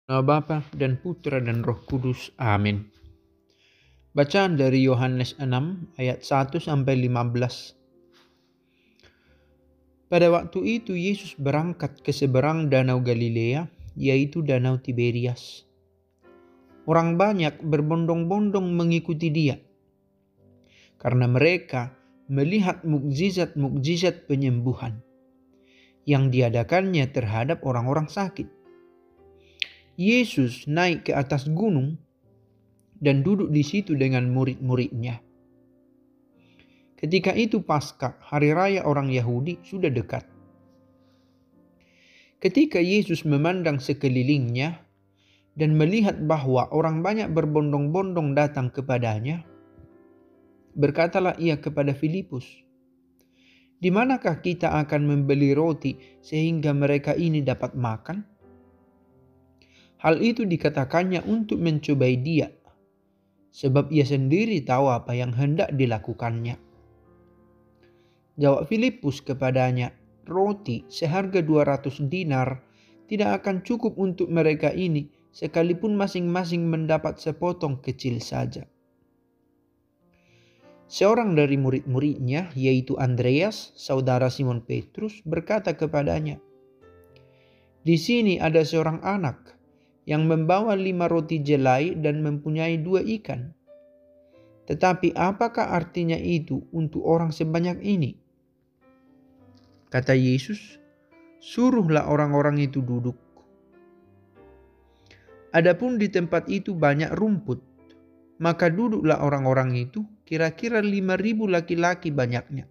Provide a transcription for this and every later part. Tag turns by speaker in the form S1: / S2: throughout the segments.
S1: Nama Bapa dan Putra dan Roh Kudus. Amin. Bacaan dari Yohanes 6 ayat 1 sampai 15. Pada waktu itu Yesus berangkat ke seberang danau Galilea, yaitu danau Tiberias. Orang banyak berbondong-bondong mengikuti dia, karena mereka melihat mukjizat-mukjizat penyembuhan yang diadakannya terhadap orang-orang sakit. Yesus naik ke atas gunung dan duduk di situ dengan murid-muridnya. Ketika itu Paskah, hari raya orang Yahudi, sudah dekat. Ketika Yesus memandang sekelilingnya dan melihat bahwa orang banyak berbondong-bondong datang kepadanya, berkatalah ia kepada Filipus, "Di manakah kita akan membeli roti sehingga mereka ini dapat makan?" Hal itu dikatakannya untuk mencobai dia, sebab ia sendiri tahu apa yang hendak dilakukannya. Jawab Filipus kepadanya, "Roti seharga 200 dinar tidak akan cukup untuk mereka ini, sekalipun masing-masing mendapat sepotong kecil saja." Seorang dari murid-muridnya, yaitu Andreas, saudara Simon Petrus, berkata kepadanya, "Di sini ada seorang anak yang membawa 5 roti jelai dan mempunyai 2 ikan. Tetapi apakah artinya itu untuk orang sebanyak ini?" Kata Yesus, "Suruhlah orang-orang itu duduk." Adapun di tempat itu banyak rumput, maka duduklah orang-orang itu, kira-kira 5.000 laki-laki banyaknya.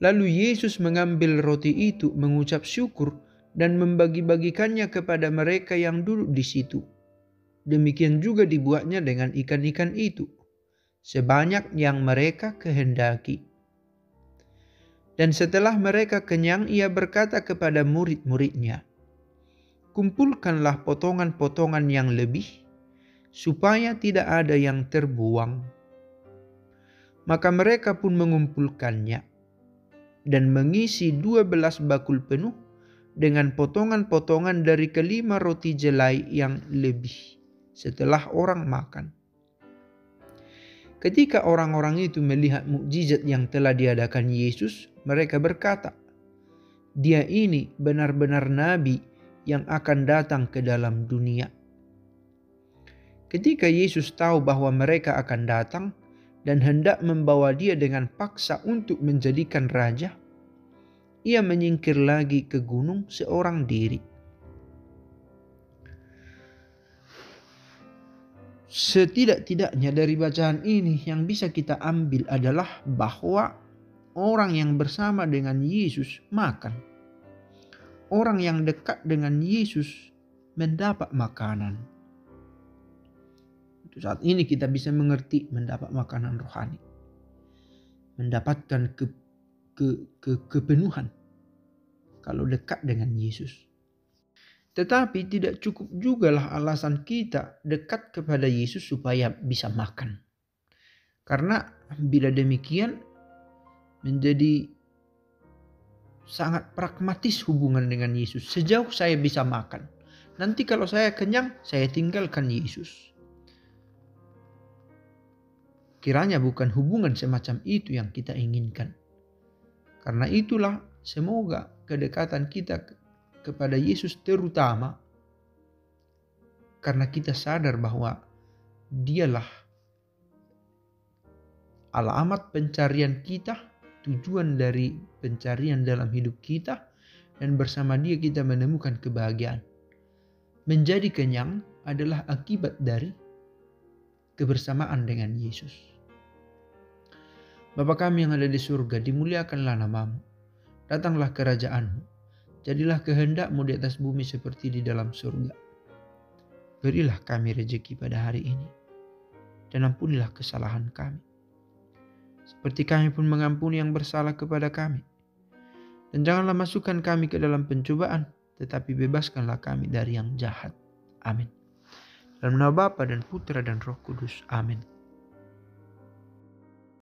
S1: Lalu Yesus mengambil roti itu, mengucap syukur, dan membagi-bagikannya kepada mereka yang duduk di situ. Demikian juga dibuatnya dengan ikan-ikan itu, sebanyak yang mereka kehendaki. Dan setelah mereka kenyang, ia berkata kepada murid-muridnya, "Kumpulkanlah potongan-potongan yang lebih, supaya tidak ada yang terbuang." Maka mereka pun mengumpulkannya, dan mengisi 12 bakul penuh dengan potongan-potongan dari kelima roti jelai yang lebih setelah orang makan. Ketika orang-orang itu melihat mukjizat yang telah diadakan Yesus, mereka berkata, "Dia ini benar-benar nabi yang akan datang ke dalam dunia." Ketika Yesus tahu bahwa mereka akan datang dan hendak membawa dia dengan paksa untuk menjadikan raja, ia menyingkir lagi ke gunung seorang diri. Setidak-tidaknya dari bacaan ini yang bisa kita ambil adalah bahwa orang yang bersama dengan Yesus makan. Orang yang dekat dengan Yesus mendapat makanan. Saat ini kita bisa mengerti mendapat makanan rohani. Mendapatkan kepenuhan kalau dekat dengan Yesus. Tetapi tidak cukup jugalah alasan kita dekat kepada Yesus supaya bisa makan. Karena bila demikian menjadi sangat pragmatis hubungan dengan Yesus. Sejauh saya bisa makan. Nanti kalau saya kenyang, saya tinggalkan Yesus. Kiranya bukan hubungan semacam itu yang kita inginkan. Karena itulah semoga kedekatan kita kepada Yesus terutama karena kita sadar bahwa Dialah alamat pencarian kita, tujuan dari pencarian dalam hidup kita, dan bersama Dia kita menemukan kebahagiaan. Menjadi kenyang adalah akibat dari kebersamaan dengan Yesus. Bapa kami yang ada di surga, dimuliakanlah nama-Mu. Datanglah kerajaan-Mu. Jadilah kehendak-Mu di atas bumi seperti di dalam surga. Berilah kami rezeki pada hari ini, dan ampunilah kesalahan kami, seperti kami pun mengampuni yang bersalah kepada kami. Dan janganlah masukkan kami ke dalam pencobaan, tetapi bebaskanlah kami dari yang jahat. Amin. Dalam nama Bapa dan Putra dan Roh Kudus. Amin.